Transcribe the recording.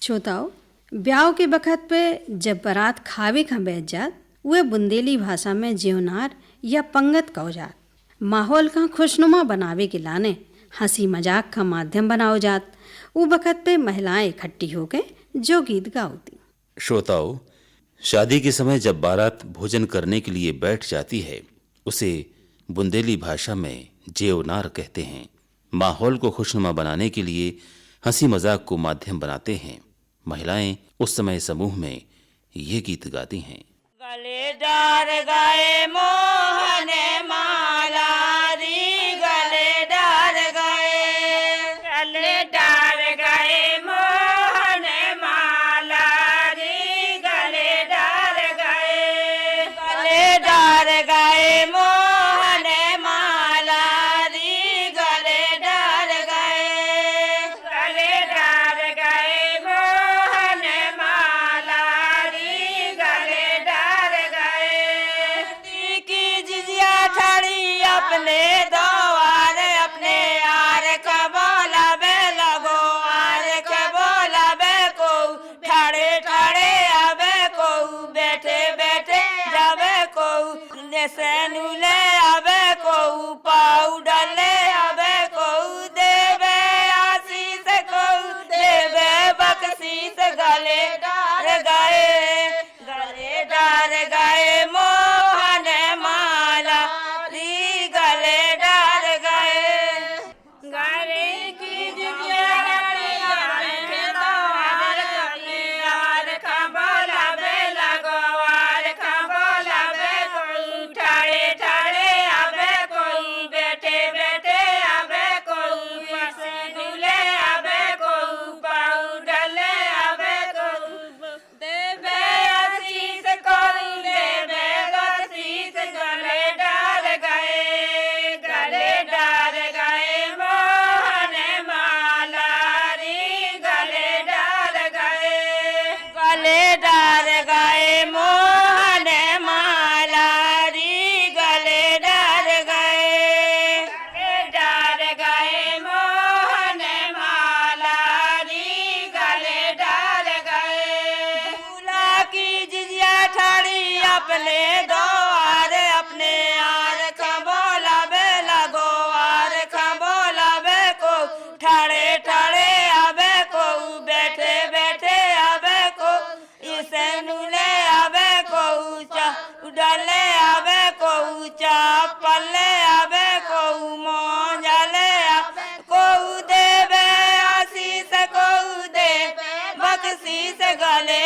श्रोताओ, ब्याह के बखत पे जब बारात खावे खा बैठ जात, वह बुंदेली भाषा में जेवनार या पंगत कहो जात। माहौल का खुशनुमा बनावे के लाने हंसी मजाक का माध्यम बनाओ जात। वो बखत पे महिलाएं इकट्ठी होके जो गीत गाओती। श्रोताओं, शादी के समय जब बारात भोजन करने के लिए बैठ जाती है, उसे बुंदेली भाषा में जेवनार कहते हैं। माहौल को खुशनुमा बनाने के लिए हंसी मजाक को माध्यम बनाते हैं। महिलाएं उस समय समूह में ये गीत गाती हैं। गले डार गए मोहन माला री, गले डार गए मोहन माला री, गले डार गए मोहन माला री, गले डार गए मोहन माला री, गले डार गए। की जिजिया ठाड़ी अपने द्वार, अपने यार का बोला बे लगो, आर का बोला बे को ठाड़े ठाड़े आबे को, बैठे बैठे जाबे को, जैसे नूले आबे को, पाउडर ले आबे को, देवे आशीष को, देवे बख्शीश, गले डार गए मोहन माला री, गले डार गए। गले की जिजिया ठाड़ी द्वार, अपने यार का बोला बे लगो, आर का बोला बे को ठाड़े ठाड़े आबे को, बैठे बैठे आबे को, नूले आबे को, पाउडर ले आबे को, देवे आशीष को, देवे बख्शीश, गले डार गए मोहन माला री, गले डार गए मोहन माला री, गले डार गए मोहन माला री, गले डार गए। दूल्हा की जिजिया ठाड़ी अपने द्वार, अपने यार का बोला बे लगो, आर का बोला बे को ठाड़े ठाड़े आबे को, बैठे बैठे आबे को, इसे नूले आबे को, डाले आबे को, चप्पल ले आबे को, मोजा ले आबे को, देवे आशीष को, दे बख्शीश, गले